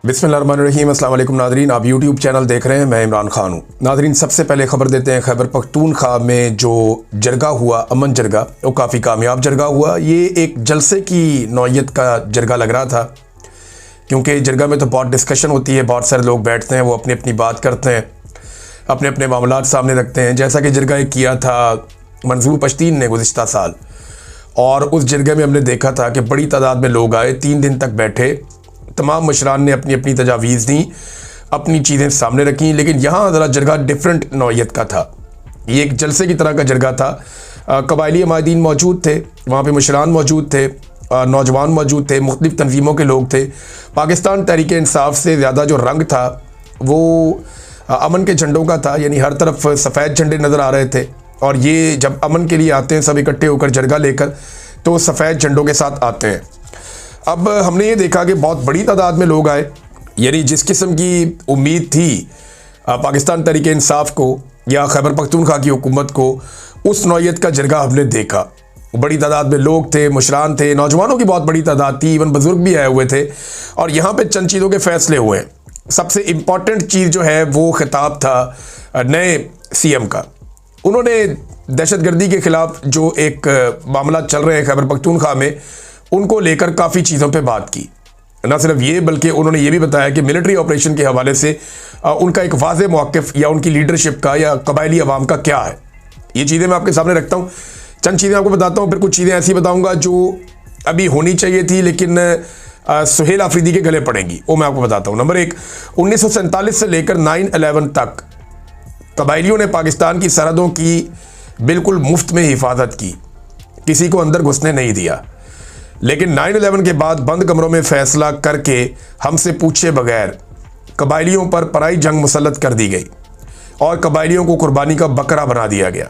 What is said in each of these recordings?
बिस्मिल्लाहिर्रहमानिर्रहीम। अस्सलाम वालेकुम नादरीन, आप यूट्यूब चैनल देख रहे हैं, मैं इमरान खान हूँ। नादरीन, सबसे पहले खबर देते हैं खैबर पख्तूनख्वा में जो जरगा हुआ, अमन जरगा, वो काफ़ी कामयाब जरगा हुआ। ये एक जलसे की नौयत का जरगा लग रहा था, क्योंकि जरगा में तो बहुत डिस्कशन होती है, बहुत सारे लोग बैठते हैं, वो अपनी अपनी बात करते हैं, अपने अपने मामलात सामने रखते हैं। जैसा कि जरगा एक किया था मंजूर पश्तीन ने गुज़िश्ता साल, और उस जरगे में हमने देखा था कि बड़ी तादाद में लोग आए, 3 दिन तक बैठे, तमाम मशरान ने अपनी अपनी तजावीज़ दी, अपनी चीज़ें सामने रखी। लेकिन यहाँ ज़रा जरगा डिफरेंट नौयत का था, ये एक जलसे की तरह का जरगा था। कबायली अमादीन मौजूद थे, वहाँ पे मशरान मौजूद थे, नौजवान मौजूद थे, मुख्तलिफ़ तंजीमों के लोग थे। पाकिस्तान तहरीक इंसाफ से ज़्यादा जो रंग था वो अमन के झंडों का था, यानी हर तरफ सफ़ेद झंडे नज़र आ रहे थे। और ये जब अमन के लिए आते हैं सब इकट्ठे होकर जरगा लेकर, तो सफ़ेद झंडों के साथ आते हैं। अब हमने ये देखा कि बहुत बड़ी तादाद में लोग आए, यानी जिस किस्म की उम्मीद थी पाकिस्तान तहरीक इंसाफ को या खैबर पख्तूनख्वा की हुकूमत को, उस नौयत का जरगा हमने देखा। बड़ी तादाद में लोग थे, मुशरान थे, नौजवानों की बहुत बड़ी तादाद थी, इवन बुज़ुर्ग भी आए हुए थे। और यहाँ पे चंद चीज़ों के फ़ैसले हुए हैं। सबसे इम्पॉर्टेंट चीज़ जो है वो खिताब था नए CM का। उन्होंने दहशतगर्दी के ख़िलाफ़ जो एक मामला चल रहे हैं खैबर पख्तूनख्वा में, उनको लेकर काफ़ी चीज़ों पे बात की। ना सिर्फ ये, बल्कि उन्होंने ये भी बताया कि मिलिट्री ऑपरेशन के हवाले से उनका एक वाज़ेह मौक़िफ़ या उनकी लीडरशिप का या कबायली अवाम का क्या है। ये चीज़ें मैं आपके सामने रखता हूँ, चंद चीज़ें आपको बताता हूँ, फिर कुछ चीज़ें ऐसी बताऊँगा जो अभी होनी चाहिए थी लेकिन सुहेल आफरीदी के गले पड़ेंगी, वो मैं आपको बताता हूँ। नंबर 1, 1947 से लेकर 9/11 तक कबायलियों ने पाकिस्तान की सरहदों की बिल्कुल मुफ्त में हिफाजत की, किसी को अंदर घुसने नहीं दिया। लेकिन 9/11 के बाद बंद कमरों में फैसला करके हमसे पूछे बगैर कबायलियों पर पराई जंग मुसल्लत कर दी गई और कबायलियों को कुर्बानी का बकरा बना दिया गया।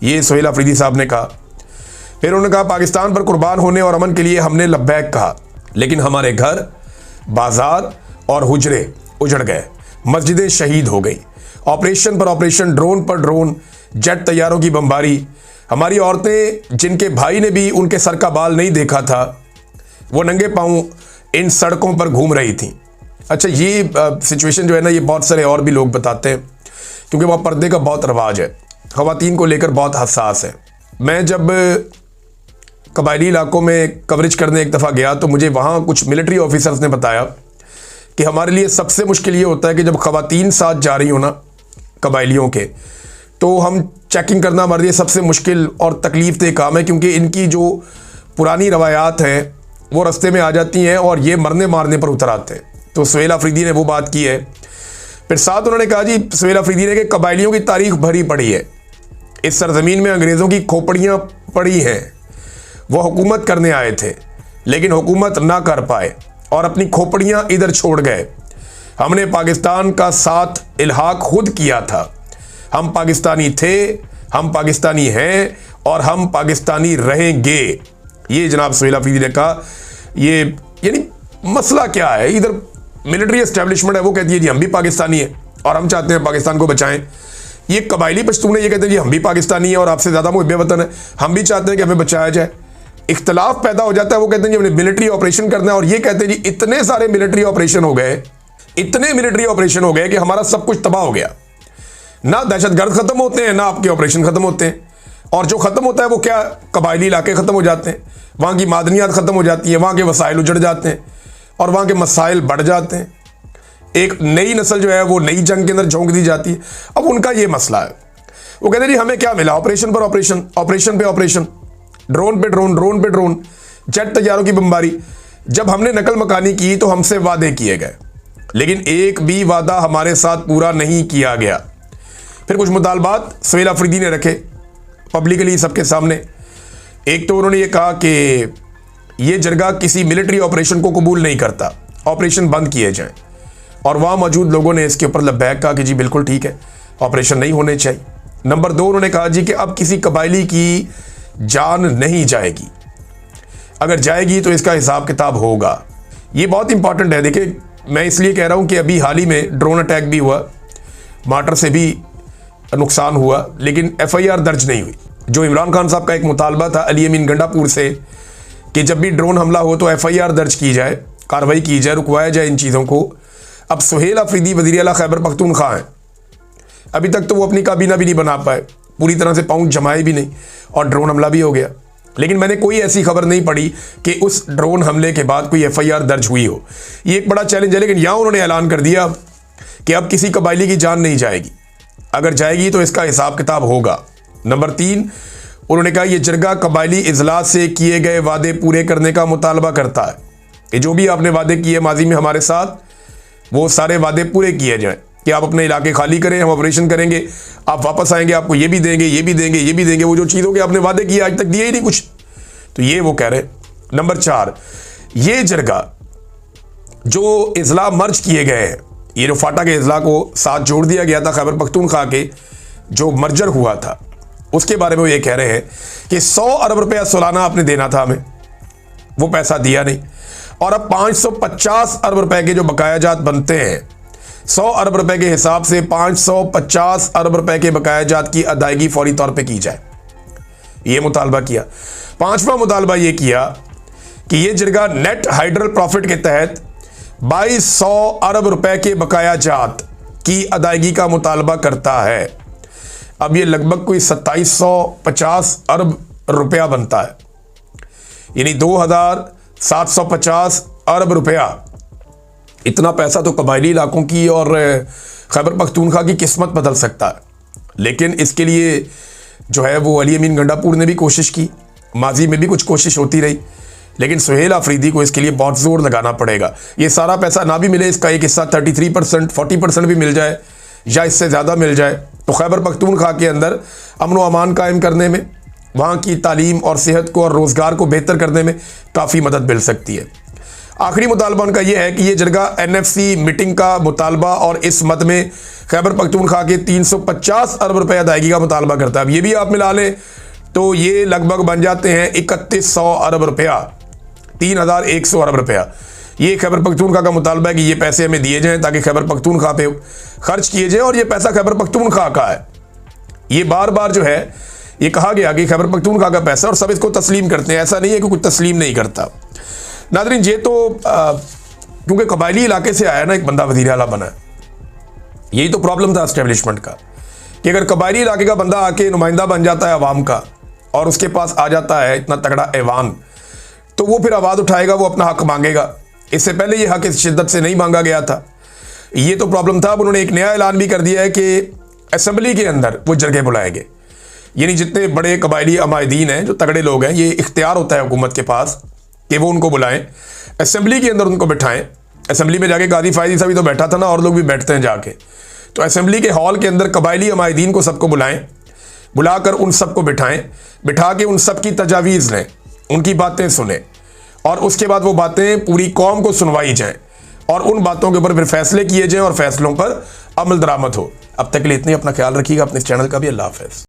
ये सुहेल आफरीदी साहब ने कहा। फिर उन्होंने कहा, पाकिस्तान पर कुर्बान होने और अमन के लिए हमने लब्बैक कहा, लेकिन हमारे घर, बाजार और हुजरे उजड़ गए, मस्जिदें शहीद हो गई, ऑपरेशन पर ऑपरेशन, ड्रोन पर ड्रोन, जेट तैयारों की बमबारी। हमारी औरतें जिनके भाई ने भी उनके सर का बाल नहीं देखा था, वो नंगे पांव इन सड़कों पर घूम रही थीं। अच्छा, ये सिचुएशन जो है ना, ये बहुत सारे और भी लोग बताते हैं, क्योंकि वहाँ पर्दे का बहुत रवाज है, ख़वातीन को लेकर बहुत हसास है। मैं जब कबायली इलाकों में कवरेज करने एक दफ़ा गया, तो मुझे वहाँ कुछ मिलिट्री ऑफिसर्स ने बताया कि हमारे लिए सबसे मुश्किल ये होता है कि जब ख़वातीन साथ जा रही हो ना कबायलियों के, तो हम चेकिंग करना हमारे लिए सबसे मुश्किल और तकलीफ दह काम है, क्योंकि इनकी जो पुरानी रवायात हैं वो रास्ते में आ जाती हैं और ये मरने मारने पर उतर आते हैं। तो सुहेल आफरीदी ने वो बात की है। फिर साथ उन्होंने कहा जी, सुहेल आफरीदी ने, कि कबायलियों की तारीख भरी पड़ी है, इस सरजमीन में अंग्रेज़ों की खोपड़ियाँ पड़ी हैं। वो हुकूमत करने आए थे लेकिन हुकूमत ना कर पाए और अपनी खोपड़ियाँ इधर छोड़ गए। हमने पाकिस्तान का साथ इल्हाक खुद किया था। हम पाकिस्तानी थे, हम पाकिस्तानी हैं और हम पाकिस्तानी रहेंगे। ये जनाब सुहेल आफरीदी ने कहा। ये यानी मसला क्या है, इधर मिलिट्री एस्टेब्लिशमेंट है, वो कहती है जी हम भी पाकिस्तानी हैं और हम चाहते हैं पाकिस्तान को बचाएं। ये कबायली पश्तून है, ये कहते हैं जी हम भी पाकिस्तानी हैं और आपसे ज़्यादा मुहब्बे वतन है, हम भी चाहते हैं कि हमें बचाया जाए। इख्तलाफ पैदा हो जाता है, वो कहते हैं जी हमने मिलिट्री ऑपरेशन करना है, और ये कहते हैं जी इतने सारे मिलिट्री ऑपरेशन हो गए, इतने मिलिट्री ऑपरेशन हो गए कि हमारा सब कुछ तबाह हो गया। ना दहशतगर्द ख़त्म होते हैं, ना आपके ऑपरेशन ख़त्म होते हैं, और जो ख़त्म होता है वो क्या, कबायली इलाके ख़त्म हो जाते हैं, वहाँ की मादनियात ख़त्म हो जाती हैं, वहाँ के वसाइल उजड़ जाते हैं और वहाँ के मसाइल बढ़ जाते हैं। एक नई नस्ल जो है वो नई जंग के अंदर झोंक दी जाती है। अब उनका ये मसला है, वो कहते हैं जी हमें क्या मिला, ऑपरेशन पर ऑपरेशन, ऑपरेशन पे ऑपरेशन, ड्रोन पे ड्रोन, ड्रोन पे ड्रोन, जेट तैयारों की बमबारी। जब हमने नकल मकानी की तो हमसे वादे किए गए, लेकिन एक भी वादा हमारे साथ पूरा नहीं किया गया। फिर कुछ मुतालबात सुहेल आफरीदी ने रखे पब्लिकली सबके सामने। एक तो उन्होंने ये कहा कि ये जरगा किसी मिलिट्री ऑपरेशन को कबूल नहीं करता, ऑपरेशन बंद किए जाएं, और वहाँ मौजूद लोगों ने इसके ऊपर लब्बैक कहा कि जी बिल्कुल ठीक है, ऑपरेशन नहीं होने चाहिए। नंबर 2, उन्होंने कहा जी कि अब किसी कबायली की जान नहीं जाएगी, अगर जाएगी तो इसका हिसाब किताब होगा। ये बहुत इंपॉर्टेंट है। देखिए, मैं इसलिए कह रहा हूँ कि अभी हाल ही में ड्रोन अटैक भी हुआ, मार्टर से भी नुकसान हुआ, लेकिन FIR दर्ज नहीं हुई। जो इमरान खान साहब का एक मुतालबा था अली अमीन गंडापुर से कि जब भी ड्रोन हमला हो तो FIR दर्ज की जाए, कार्रवाई की जाए, रुकवाया जाए इन चीज़ों को। अब सुहेल अफरीदी वज़ीर आला खैबर पख्तूनख्वा हैं, अभी तक तो वो अपनी काबीना भी नहीं बना पाए, पूरी तरह से पाँव जमाए भी नहीं, और ड्रोन हमला भी हो गया। लेकिन मैंने कोई ऐसी खबर नहीं पढ़ी कि उस ड्रोन हमले के बाद कोई FIR दर्ज हुई हो। ये एक बड़ा चैलेंज है। लेकिन यहाँ उन्होंने ऐलान कर दिया कि अब किसी कबायली की जान नहीं जाएगी, अगर जाएगी तो इसका हिसाब किताब होगा। नंबर 3, उन्होंने कहा यह जरगा कबायली इजलास से किए गए वादे पूरे करने का मुतालबा करता है कि जो भी आपने वादे किए माजी में हमारे साथ, वो सारे वादे पूरे किए जाएं कि आप अपने इलाके खाली करें, हम ऑपरेशन करेंगे, आप वापस आएंगे, आपको ये भी देंगे, ये भी देंगे, ये भी देंगे। वो जो चीज़ों के आपने वादे किए आज तक दिए ही नहीं कुछ, तो ये वो कह रहे। नंबर 4, ये जरगा जो इजला मर्ज किए गए हैं, ये जो फाटा के इजला को साथ जोड़ दिया गया था खैबर पख्तूनख्वा के जो मर्जर हुआ था, उसके बारे में वो ये कह रहे हैं कि 100 अरब रुपया सालाना आपने देना था हमें, वो पैसा दिया नहीं, और अब 550 अरब रुपए के जो बकायाजात बनते हैं, 100 अरब रुपए के हिसाब से 550 अरब रुपए के बकायाजात की अदायगी फौरी तौर पे की जाए, ये मुतालबा किया। 5वां मुतालबा ये किया कि ये जरगा नेट हाइड्रल प्रॉफिट के तहत 2200 अरब रुपए के बकायाजात की अदायगी का मुतालबा करता है। अब ये लगभग कोई 2750 अरब रुपया बनता है, यानी 2750 अरब रुपया। इतना पैसा तो कबायली इलाकों की और खैबर पख्तूनख्वा की किस्मत बदल सकता है। लेकिन इसके लिए जो है वो अली अमीन गंडापुर ने भी कोशिश की, माजी में भी कुछ कोशिश होती रही, लेकिन सुहेल अफरीदी को इसके लिए बहुत जोर लगाना पड़ेगा। ये सारा पैसा ना भी मिले, इसका एक हिस्सा 33%, 40% भी मिल जाए या इससे ज़्यादा मिल जाए, तो खैबर पख्तूनख्वा के अंदर अमन व अमान कायम करने में, वहाँ की तालीम और सेहत को और रोज़गार को बेहतर करने में काफ़ी मदद मिल सकती है। आखिरी मुतालबा उनका यह है कि ये जरगा NFC मीटिंग का मुतालबा और इस मद में खैबर पख्तूनख्वा के 350 अरब रुपये अदायगी का मुतालबा करता है। अब ये भी आप मिला लें तो ये लगभग बन जाते हैं 3100 अरब रुपया, 3100 अरब रुपया। ये खैबर पख्तूनख्वा का मुतालबा है कि ये पैसे हमें दिए जाएं ताकि खैबर पख्तूनख्वा पे खर्च किए जाएं, और ये पैसा खैबर पख्तूनख्वा का है। ये बार बार जो है ये कहा गया कि खैबर पख्तूनख्वा का पैसा, और सब इसको तस्लीम करते हैं, ऐसा नहीं है कि कुछ तस्लीम नहीं करता। नादरीन, ये तो क्योंकि कबायली इलाके से आया ना एक बंदा वज़ीर आला बना, यही तो प्रॉब्लम था एस्टेब्लिशमेंट का कि अगर कबायली इलाके का बंदा आके नुमाइंदा बन जाता है अवाम का और उसके पास आ जाता है इतना तगड़ा ऐवान, तो वो फिर आवाज़ उठाएगा, वो अपना हक मांगेगा। इससे पहले ये हक इस शिद्दत से नहीं मांगा गया था, ये तो प्रॉब्लम था। अब उन्होंने एक नया ऐलान भी कर दिया है कि असम्बली के अंदर वो जरगे बुलाएंगे, यानी जितने बड़े कबायली अमायदीन हैं, जो तगड़े लोग हैं, ये इख्तियार होता है हुकूमत के पास कि वो उनको बुलाएं, असम्बली के अंदर उनको बिठाएं। असम्बली में जाके कादी फायदी साहब तो बैठा था ना, और लोग भी बैठते हैं जाके, तो असम्बली के हॉल के अंदर कबायली अमायदीन को सबको बुलाएं, बुलाकर उन सबको बिठाएं, बिठा के उन सब की तजावीज़ लें, उनकी बातें सुने, और उसके बाद वो बातें पूरी कौम को सुनवाई जाएं, और उन बातों के ऊपर फिर फैसले किए जाएं और फैसलों पर अमल दरामद हो। अब तक के लिए इतनी, अपना ख्याल रखिएगा, अपने चैनल का भी। अल्लाह हाफ़िज़।